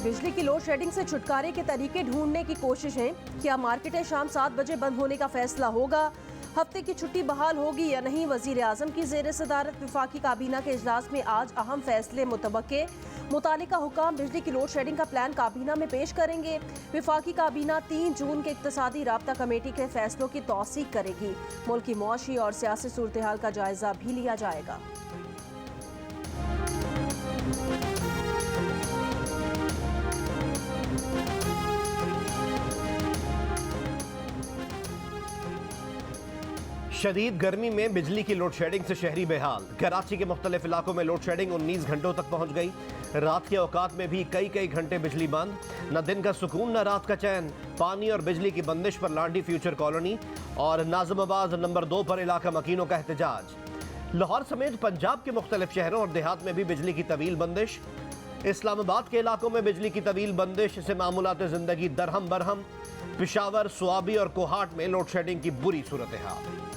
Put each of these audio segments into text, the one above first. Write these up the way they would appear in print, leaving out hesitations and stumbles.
बिजली की load shedding से छुटकारे के तरीके ढूंढने की कोशिशें। क्या मार्केटें शाम 7 बजे बंद होने का फैसला होगा? हफ्ते की छुट्टी बहाल होगी या नहीं? वजीर आजम की जेर सदारत विफाकी काबीना के इजलास में आज अहम फैसले मुतबक्के। मुतालिका हुकाम बिजली की लोड शेडिंग का प्लान काबीना में पेश करेंगे। विफाकी काबीना 3 जून के इक्तसादी राब्ता कमेटी के फैसलों की तौसीक करेगी। मुल्क की मुआशी और सियासी सूरत हाल का जायजा भी लिया जाएगा। शदीद गर्मी में बिजली की लोड शेडिंग से शहरी बेहाल। कराची के मुख्तलिफ इलाकों में लोड शेडिंग 19 घंटों तक पहुंच गई। रात के औकात में भी कई घंटे बिजली बंद। न दिन का सुकून न रात का चैन। पानी और बिजली की बंदिश पर लांडी फ्यूचर कॉलोनी और नाज़िमाबाद नंबर 2 पर इलाका मकीनों का एहतजाज। लाहौर समेत पंजाब के मुख्तलिफ शहरों और देहात में भी बिजली की तवील बंदिश। इस्लामाबाद के इलाकों में बिजली की तवील बंदिश से मामूलात ज़िंदगी दरहम बरहम। पिशावर, सुआबी और कोहाट में लोड शेडिंग की बुरी सूरत हाल।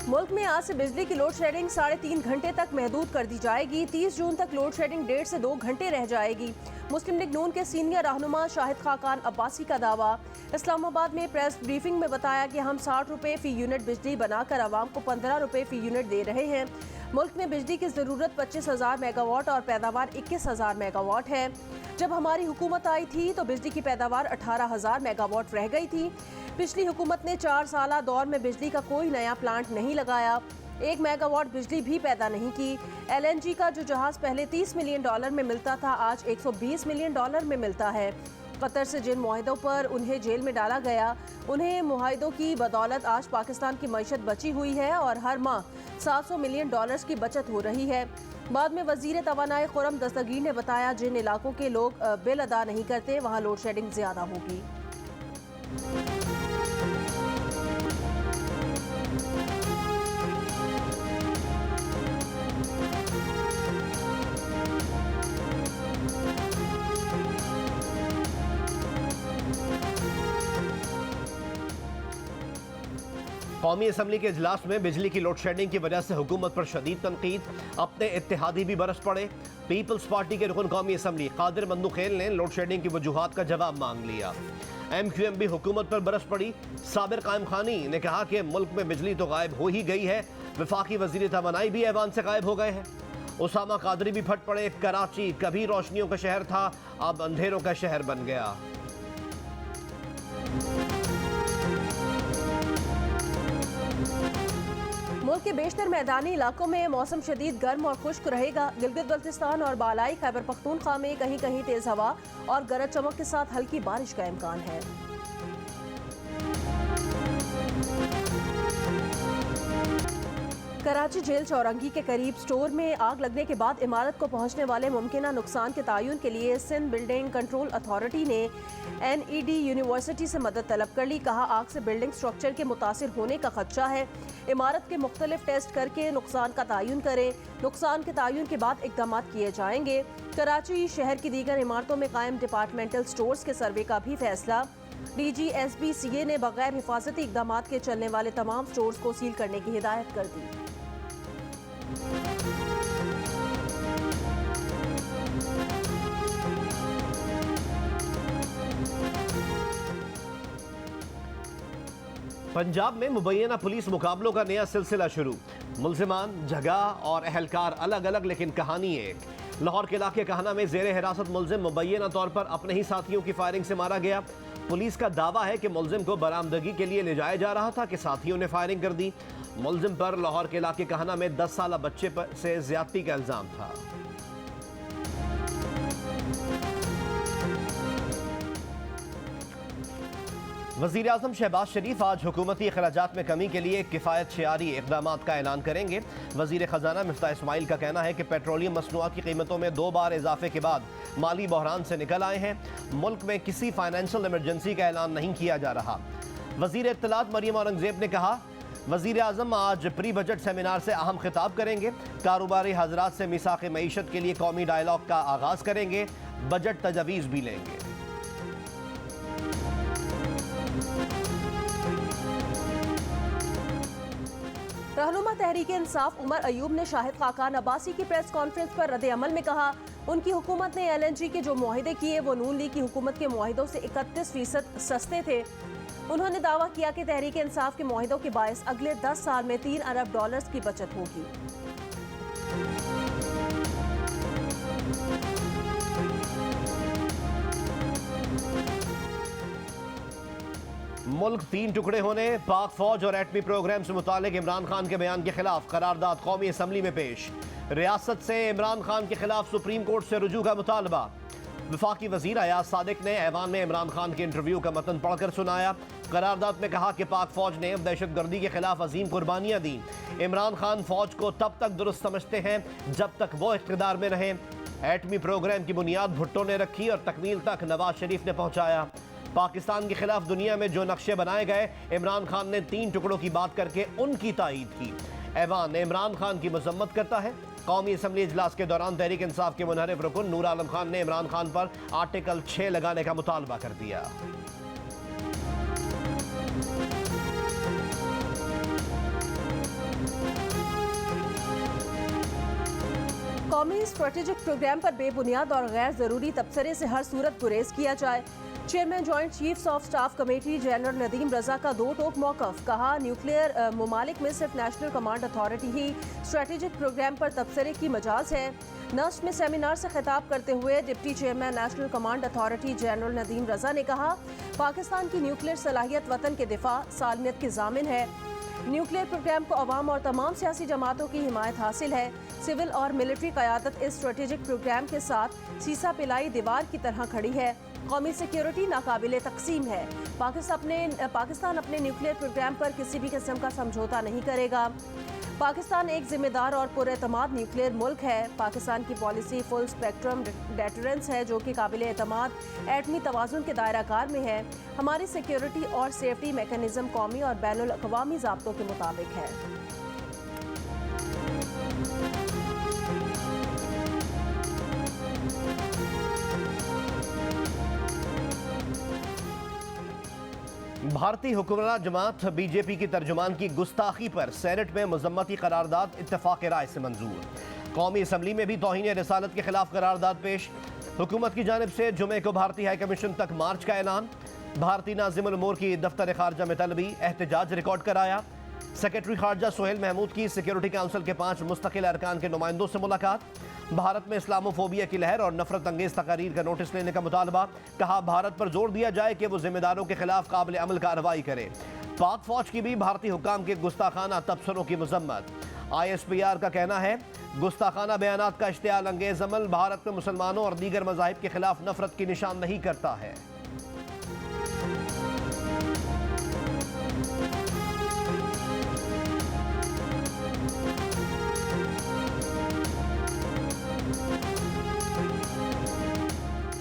मुल्क में आज से बिजली की लोड शेडिंग 3.5 घंटे तक महदूद कर दी जाएगी। 30 जून तक लोड शेडिंग 1.5 से 2 घंटे रह जाएगी। मुस्लिम लीग नून के सीनियर रहनुमा शाहिद खाकान अब्बासी का दावा। इस्लामाबाद में प्रेस ब्रीफिंग में बताया कि हम 60 रुपये फी यूनिट बिजली बनाकर आवाम को 15 रुपये फी यूनिट दे रहे हैं। मुल्क में बिजली की ज़रूरत 25,000 मेगावाट और पैदावार 21,000 मेगावाट है। जब हमारी हुकूमत आई थी तो बिजली की पैदावार 18,000 मेगावाट रह गई थी। पिछली हुकूमत ने 4 साला दौर में बिजली का कोई नया प्लांट नहीं लगाया। 1 मेगावाट बिजली भी पैदा नहीं की। LNG का जो जहाज पहले $30 मिलियन में मिलता था आज $120 मिलियन में मिलता है। कतर से जिन मुआहिदों पर उन्हें जेल में डाला गया, उन्हें मुआहिदों की बदौलत आज पाकिस्तान की मईशत बची हुई है और हर माह $700 मिलियन की बचत हो रही है। बाद में वजीर तवानाई खुरम दस्तगीर ने बताया जिन इलाकों के लोग बिल अदा नहीं करते वहाँ लोड शेडिंग ज़्यादा होगी। कौमी असम्बली के इजलास में बिजली की लोड शेडिंग की वजह से हुकूमत पर शदीद तनकीद। अपने इत्तेहादी भी बरस पड़े। पीपल्स पार्टी के रुकन कौमी असम्बली कादिर मंदुखेल ने लोड शेडिंग की वजूहात का जवाब मांग लिया। MQM भी हुकूमत पर बरस पड़ी। साबिर कायम खानी ने कहा कि मुल्क में बिजली तो गायब हो ही गई है, वफाकी वजीर तवानाई भी ऐवान से गायब हो गए हैं। उसामा कादरी भी फट पड़े। कराची कभी रोशनियों का शहर था, अब अंधेरों का शहर बन गया। मुल्क के बेशतर मैदानी इलाकों में मौसम शदीद गर्म और खुश्क रहेगा। गिलगित बल्तिस्तान और बालाई खैबर पख्तूनख्वा में कहीं कहीं तेज हवा और गरज चमक के साथ हल्की बारिश का इम्कान है। कराची जेल चौरंगी के करीब स्टोर में आग लगने के बाद इमारत को पहुंचने वाले मुमकिना नुकसान के तायुन के लिए सिंध बिल्डिंग कंट्रोल अथॉरिटी ने NED यूनिवर्सिटी से मदद तलब कर ली। कहा आग से बिल्डिंग स्ट्रक्चर के मुतासिर होने का खदशा है। इमारत के मुख्तलिफ टेस्ट करके नुकसान का तायुन करें। नुकसान के तायुन के बाद इकदाम किए जाएंगे। कराची शहर की दीगर इमारतों में कायम डिपार्टमेंटल स्टोर्स के सर्वे का भी फैसला। DG SBCA ने बगैर हिफाजती इकदाम के चलने वाले तमाम स्टोर्स को सील करने की हिदायत कर दी। पंजाब में मुबैना पुलिस मुकाबलों का नया सिलसिला शुरू। मुल्जिमान, जगह और अहलकार अलग अलग लेकिन कहानी एक। लाहौर के इलाके कहना में जेर हिरासत मुल्जिम मुबैना तौर पर अपने ही साथियों की फायरिंग से मारा गया। पुलिस का दावा है कि मुल्जिम को बरामदगी के लिए ले जाया जा रहा था कि साथियों ने फायरिंग कर दी। मुल्जिम पर लाहौर के इलाके कहना में 10 साला बच्चे पर से ज्यादती का इल्जाम था। वज़ीर आज़म शहबाज शरीफ आज हुकूमती अखराजात में कमी के लिए किफ़ायत शियारी इक़दाम का ऐलान करेंगे। वज़ीर ख़जाना मिफ्ताह इस्माइल का कहना है कि पेट्रोलियम मसनूआत की कीमतों में 2 बार इजाफे के बाद माली बहरान से निकल आए हैं। मुल्क में किसी फाइनेंशियल इमरजेंसी का ऐलान नहीं किया जा रहा। वज़ीर इत्तलात मरियम औरंगज़ेब ने कहा वज़ीर आज़म आज प्री बजट सेमिनार से अहम खिताब करेंगे। कारोबारी हजरात से मिसाक़ मईशत के लिए कौमी डायलॉग का आगाज़ करेंगे। बजट तजवीज़ भी लेंगे। रहनुमा तहरीक इंसाफ उमर अयूब ने शाहिद खाकान अब्बासी की प्रेस कॉन्फ्रेंस पर रद्द अमल में कहा, उनकी हुकूमत ने LNG के जो मुआहिदे किए वो नून लीग की हुकूमत के मुआहिदों से 31% सस्ते थे। उन्होंने दावा किया कि तहरीक इंसाफ के मुआहिदों के बायस अगले 10 साल में $3 अरब की बचत होगी। मुल्क 3 टुकड़े होने, पाक फौज और एटमी प्रोग्राम से मुतालिक इमरान खान के बयान के खिलाफ करारदाद कौमी असम्बली में पेश। रियासत से इमरान खान के खिलाफ सुप्रीम कोर्ट से रुजू का मुतालबा। वफाकी वजीर अयाज सादिक ने ऐवान में इमरान खान के इंटरव्यू का मतन पढ़कर सुनाया। करारदाद में कहा कि पाक फौज ने दहशत गर्दी के खिलाफ अजीम कुर्बानियां दी। इमरान खान फौज को तब तक दुरुस्त समझते हैं जब तक वो इख्तिदार में रहे। एटमी प्रोग्राम की बुनियाद भुट्टो ने रखी और तकमील तक नवाज शरीफ ने पहुंचाया। पाकिस्तान के खिलाफ दुनिया में जो नक्शे बनाए गए, इमरान खान ने 3 टुकड़ों की बात करके उनकी तायीद की। ऐवान इमरान खान की मजम्मत करता है। कौमी असम्बली इजलास के दौरान तहरीक इंसाफ के मुनहरिफ रुकन नूर आलम खान ने इमरान खान पर आर्टिकल 6 लगाने का मुतालबा कर दिया। कौमी स्ट्रेटेजिक प्रोग्राम पर बेबुनियाद और गैर जरूरी तबसरे से हर सूरत गुरेज किया जाए। Chairman joint chiefs of staff committee general Nadeem Raza का 2 टोक मौकफ। कहा, न्यूक्लियर ममालिक में सिर्फ नेशनल कमांड अथॉरिटी ही स्ट्रेटेजिक प्रोग्राम पर तबसरे की मजाज है। नस्ब में सेमिनार से खिताब करते हुए deputy chairman national command authority general Nadeem Raza ने कहा, पाकिस्तान की न्यूक्लियर सलाहियत वतन के दिफा सालमियत की जामिन है। न्यूक्लियर प्रोग्राम को अवाम और तमाम सियासी जमातों की हिमायत हासिल है। सिविल और मिलिट्री क़यादत इस स्ट्रेटेजिक प्रोग्राम के साथ सीसा पिलाई दीवार की तरह खड़ी है। कौमी सिक्योरिटी नाकाबिले तकसीम है। पाकिस्तान अपने न्यूक्लियर प्रोग्राम पर किसी भी किस्म का समझौता नहीं करेगा। पाकिस्तान एक जिम्मेदार और पुरएतमाद न्यूक्लियर मुल्क है। पाकिस्तान की पॉलिसी फुल स्पेक्ट्रम डेटरेंस है, जो कि काबिल एतमाद एटमी तवाज़ुन के दायरा कार में है। हमारी सिक्योरिटी और सेफ्टी मैकेनिज्म कौमी और बैनुल अक़वामी ज़ाब्तों के मुताबिक है। भारतीय हुक्मरान जमात बीजेपी की तर्जुमान की गुस्ताखी पर सेनेट में मजम्मती करारदाद इत्तफाक राय से मंजूर। कौमी असम्बली में भी तौहीन रिसालत के खिलाफ करारदाद पेश। हुकूमत की जानिब से जुमे को भारतीय हाई कमीशन तक मार्च का ऐलान। भारतीय नाज़िमुल उमूर की दफ्तर खारजा में तलबी, एहतजाज रिकॉर्ड कराया। सेक्रेटरी खारजा सोहेल महमूद की सिक्योरिटी काउंसिल के 5 मुस्तकिल अरकान के नुमाइंदों से मुलाकात। भारत में इस्लामोफोबिया की लहर और नफरत अंगेज तकारीर का नोटिस लेने का मुतालबा। कहा, भारत पर जोर दिया जाए कि वो जिम्मेदारों के खिलाफ काबिल अमल कार्रवाई करे। पाक फौज की भी भारतीय हुकाम के गुस्ताखाना तबसरों की मजम्मत। ISPR का कहना है, गुस्ताखाना बयानात का इश्तियाल अंगेज अमल भारत में मुसलमानों और दीगर मज़ाहिब के खिलाफ नफरत की निशान नहीं करता है।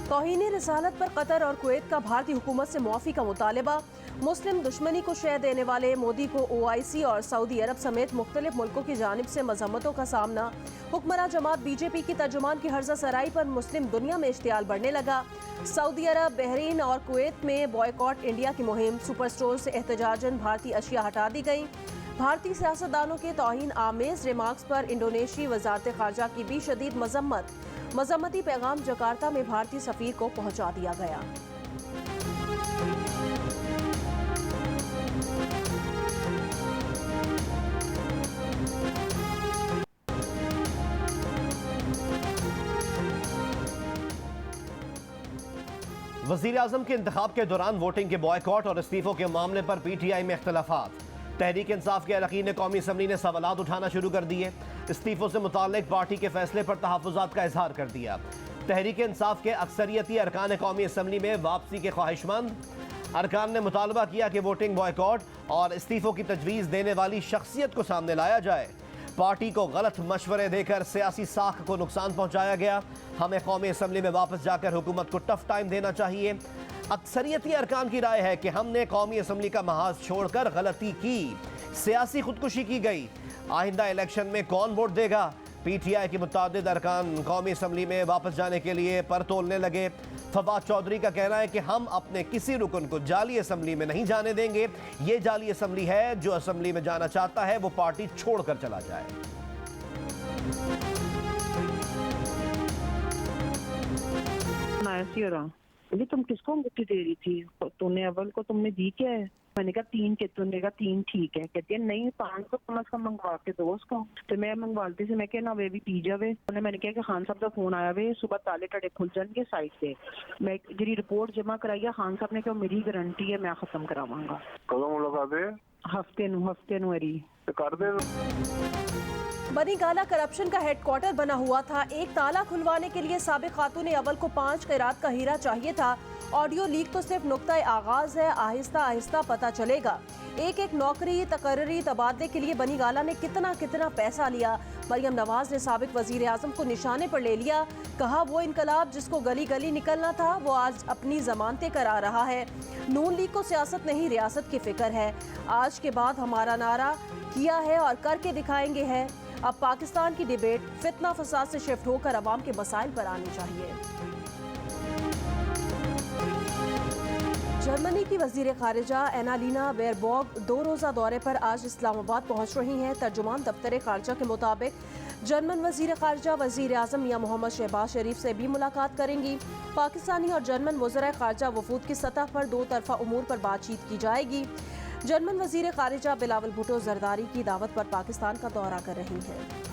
तौहीन रिसालत पर कतर और कुवैत का भारतीय हुकूमत से मुआफ़ी का मुतालबा। मुस्लिम दुश्मनी को शह देने वाले मोदी को OIC और सऊदी अरब समेत मुख्तलिफ मुल्कों की जानिब से मजम्मतों का सामना। हुक्मरान जमात BJP की तर्जुमान की हर्जा सराई पर मुस्लिम दुनिया में इश्तियाल बढ़ने लगा। सऊदी अरब, बहरीन और कुवैत में बॉयकॉट इंडिया की मुहिम। सुपर स्टोर से एहतजाजन भारतीय अशिया हटा दी गई। भारतीय सियासतदानों के तौहीन आमेज रिमार्क्स पर इंडोनेशियाई वजारत खारजा की भी शदीद मजम्मत। मजम्मती पैगाम जकार्ता में भारतीय सफीर को पहुंचा दिया गया। वज़ीर आज़म के इंतखाब के दौरान वोटिंग के बॉयकॉट और इस्तीफों के मामले पर PTI में इख्तलाफात। तहरीक इंसाफ के अरकान ने कौमी असम्बली ने सवालात उठाना शुरू कर दिए। इस्तीफों से मुताल्लिक पार्टी के फैसले पर तहफ़्फ़ुज़ात का इजहार कर दिया। तहरीक इंसाफ के अक्सरियती अरकान कौमी असम्बली में वापसी के ख्वाहिशमंद। अरकान ने मुतालबा किया कि वोटिंग बॉयकॉट और इस्तीफों की तजवीज़ देने वाली शख्सियत को सामने लाया जाए। पार्टी को गलत मशवरे देकर सियासी साख को नुकसान पहुंचाया गया। हमें कौमी असम्बली में वापस जाकर हुकूमत को टफ टाइम देना चाहिए। अक्सरियती अरकान की राय है कि हमने कौमी असम्बली का महाज छोड़कर गलती की, सियासी खुदकुशी की गई। आइंदा इलेक्शन में कौन वोट देगा, PTI के मुतादिद अरकान कौमी असम्बली में वापस जाने के लिए पर तोलने लगे। फवाद चौधरी का कहना है कि हम अपने किसी रुकन को जाली असम्बली में नहीं जाने देंगे। ये जाली असम्बली है, जो असम्बली में जाना चाहता है वो पार्टी छोड़कर चला जाए। बोली तुम किसको अंगूठी दे रही थी? तूने अव्वल को तुमने दी क्या है? मैंने कहा 3 के, तूने कहा 3 ठीक है। कहती है नहीं 500 कम से कम मंगवा के दो उसको। तो मैं मंगवाती से मैं क्या वे भी पी जावे। मैंने कहा कि खान साहब का फोन आया वे, सुबह ताले टड़े खुल जाएंगे साइड से। मैं जी रिपोर्ट जमा कराई है, खान साहब ने कहा मेरी गारंटी है मैं खत्म करावांगा। कदों मुलाकात है? हफ्ते नु मेरी कर दे। बनीगाला करप्शन का हेडक्वार्टर बना हुआ था। एक ताला खुलवाने के लिए साबिक खातून अव्वल को 5 खैरात का हीरा चाहिए था। ऑडियो लीक तो सिर्फ नुक्ता आगाज है, आहिस्ता आहिस्ता पता चलेगा। एक एक नौकरी तकर्री तबादले के लिए बनीगाला ने कितना कितना पैसा लिया। मरियम नवाज ने साबिक वजीर आजम को निशाने पर ले लिया। कहा वो इनकलाब जिसको गली गली निकलना था वो आज अपनी जमानतें करा रहा है। नून लीग को सियासत नहीं रियासत की फिक्र है। आज के बाद हमारा नारा किया है और करके दिखाएंगे है। अब पाकिस्तान की डिबेट फितना फसाद से शिफ्ट होकर अवाम के मसाइल पर आनी चाहिए। जर्मनी की वजीर खारिजा एनालीना बेयरबॉक 2 रोज़ा दौरे पर आज इस्लामाबाद पहुंच रही हैं। तर्जुमान दफ्तर खारजा के मुताबिक जर्मन वजीर खारजा वजीर आजम मियां मोहम्मद शहबाज शरीफ से भी मुलाकात करेंगी। पाकिस्तानी और जर्मन वज़राए खारजा वफूद की सतह पर 2 तरफा उमूर पर बातचीत की जाएगी। जर्मन वजीर खारिजा बिलावल भुट्टो जरदारी की दावत पर पाकिस्तान का दौरा कर रही हैं।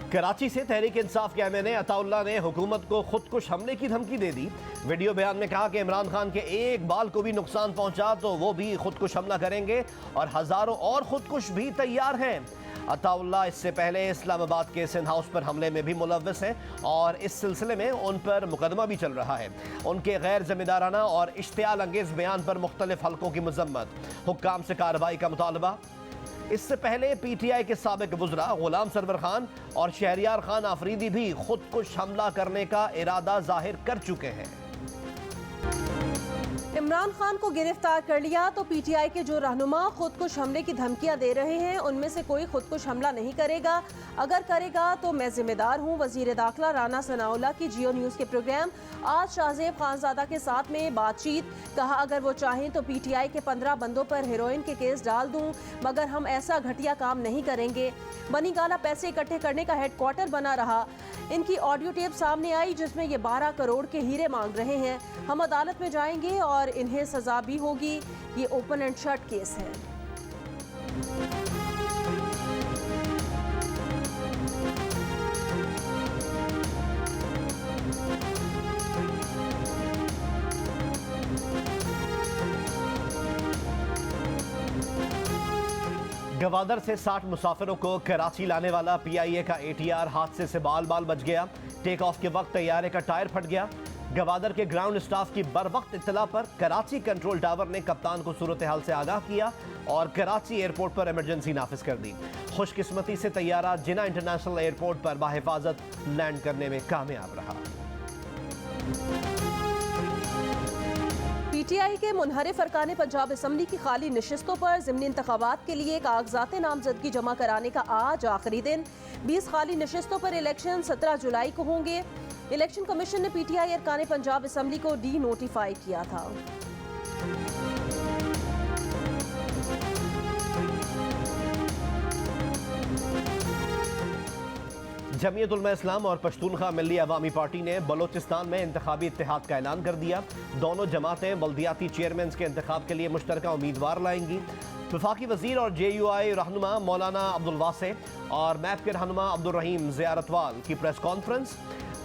कराची से तहरीक इंसाफ के एमएनए अताउल्लाह ने हुकूमत को खुदकुश हमले की धमकी दे दी। वीडियो बयान में कहा कि इमरान खान के एक बाल को भी नुकसान पहुंचा तो वो भी खुदकुश हमला करेंगे और हजारों और खुदकुश भी तैयार हैं। अताउल्लाह इससे पहले इस्लामाबाद के सिंध हाउस पर हमले में भी मुलव्वस हैं और इस सिलसिले में उन पर मुकदमा भी चल रहा है। उनके गैर जिम्मेदाराना और इश्तियाल अंगेज बयान पर मुख्तलिफ हलकों की मजम्मत, हुक्काम से कार्रवाई का मुतालबा। इससे पहले PTI के साबिक वुज़रा गुलाम सरवर खान और शहरियार खान आफरीदी भी खुदकुश हमला करने का इरादा जाहिर कर चुके हैं। इमरान खान को गिरफ्तार कर लिया तो PTI के जो रहनुमा खुदकुश हमले की धमकियां दे रहे हैं उनमें से कोई खुदकुश हमला नहीं करेगा। अगर करेगा तो मैं जिम्मेदार हूं। वजीर दाखिला राना सनाउल्लाह की जियो न्यूज़ के प्रोग्राम आज शाहजेब खानजादा के साथ में बातचीत। कहा अगर वो चाहें तो PTI के 15 बंदों पर हेरोइन के केस डाल दूं, मगर हम ऐसा घटिया काम नहीं करेंगे। बनीगाला पैसे इकट्ठे करने का हेडक्वार्टर बना रहा। इनकी ऑडियो टेप सामने आई जिसमें ये 12 करोड़ के हीरे मांग रहे हैं। हम अदालत में जाएंगे और इन्हें सजा भी होगी। ये ओपन एंड शट केस है। गवादर से 60 मुसाफिरों को कराची लाने वाला PIA का ATR हादसे से बाल बाल बच गया। टेक ऑफ के वक्त तैयारे का टायर फट गया। गवादर के ग्राउंड स्टाफ की बर वक्त इत्तला पर कराची कंट्रोल टावर ने कप्तान को सूरत हाल से आगाह किया और कराची एयरपोर्ट पर इमरजेंसी नाफिज कर दी। खुशकिस्मती से तैयारा जिना इंटरनेशनल एयरपोर्ट पर बाहिफाजत लैंड करने में कामयाब रहा। PTI के मुनहरिफ अरकान पंजाब असम्बली की खाली नशिस्तों पर ज़िमनी इंतखाबात के लिए कागजात नामजदगी जमा कराने का आज आखिरी दिन। 20 खाली नशिस्तों पर इलेक्शन 17 जुलाई को होंगे। इलेक्शन कमीशन ने PTI अरकान पंजाब असम्बली को डी नोटिफाई किया था। जमीयत उलमा इस्लाम और पश्तूनख्वा मिल्ली अवामी पार्टी ने बलोचिस्तान में इंतखाबी इत्तेहाद का ऐलान कर दिया। दोनों जमातें बल्दियाती चेयरमैन के इंतखाब के लिए मुश्तरका उम्मीदवार लाएंगी। वफाकी वजीर और JUI रहनुमा मौलाना अब्दुल वासे और मैप के रहनुमा अब्दुल रहीम ज़ियारतवाल की प्रेस कॉन्फ्रेंस।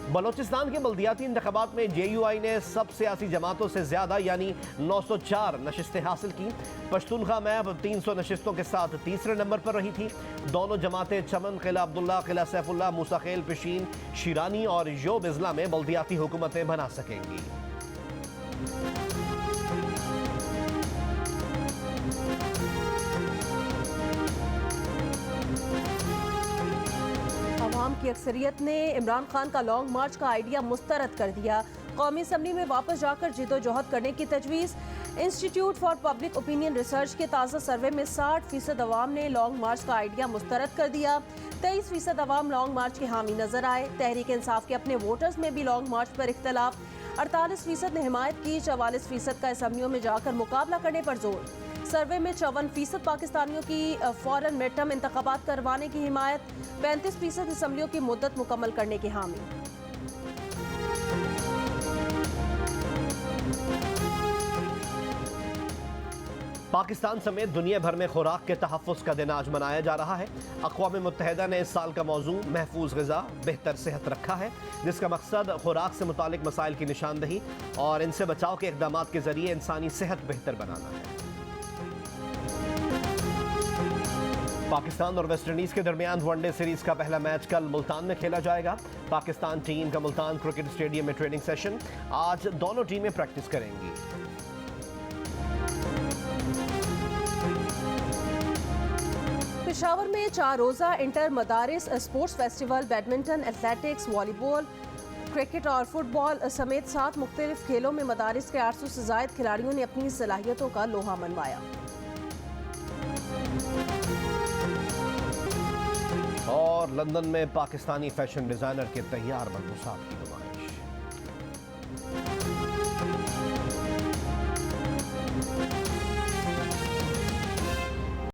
बलोचिस्तान के बल्दियाती इंतखाबात में JUI ने सब सियासी जमातों से ज़्यादा यानी 904 नशिस्तें हासिल की। पश्तूनख्वा मैप 300 नशिस्तों के साथ तीसरे नंबर पर रही थी। दोनों जमातें चमन, किला अब्दुल्ला, किला सैफुल्ला, मूसाखेल, पिशीन, शिरानी और योब इज़ला में बल्दियाती हुकूमतें बना सकेंगी। अवाम की अक्सरियत ने इमरान खान का लॉन्ग मार्च का आइडिया मुस्तरद कर दिया। कौमी असम्बली में वापस जाकर जिदोजहद करने की तजवीज़। Institute for public opinion research के ताज़ा सर्वे में 60% अवाम ने लॉन्ग मार्च का आइडिया मुस्तरद कर दिया। 23% अवाम लॉन्ग मार्च के हामी नजर आए। तहरीक इंसाफ के अपने वोटर्स में भी लॉन्ग मार्च पर इख्तलाफ। 48% ने हिमायत की, 44% का असम्बलियों में जाकर मुकाबला करने पर जोर। सर्वे में 54% पाकिस्तानियों की फौरन मिड टर्म इंतखाबात करवाने की हिमायत। 35% असम्बलियों की मुद्दत मुकम्मल करने की हामी। पाकिस्तान समेत दुनिया भर में खुराक के तहफ़्फ़ुज़ का दिन आज मनाया जा रहा है। अक़वाम मुत्तहिदा ने इस साल का मौजू महफूज ग़िज़ा बेहतर सेहत रखा है, जिसका मकसद खुराक से मुतालिक मसाइल की निशानदही और इनसे बचाव के इक़दामात के ज़रिए इंसानी सेहत बेहतर बनाना है। पाकिस्तान और वेस्ट इंडीज़ के दरमियान वनडे सीरीज़ का पहला मैच कल मुल्तान में खेला जाएगा। पाकिस्तान टीम का मुल्तान क्रिकेट स्टेडियम में ट्रेनिंग सेशन। आज दोनों टीमें प्रैक्टिस करेंगी। पेशावर में 4 रोज़ा इंटर मदारिस sports festival badminton, athletics, volleyball, cricket और फुटबॉल समेत 7 मुख्तलिफ खेलों में मदारिस के 800 से ज़ायद खिलाड़ियों ने अपनी सलाहियतों का लोहा मनवाया। और लंदन में पाकिस्तानी फैशन डिज़ाइनर के तैयार मलबूसात की नुमाइश।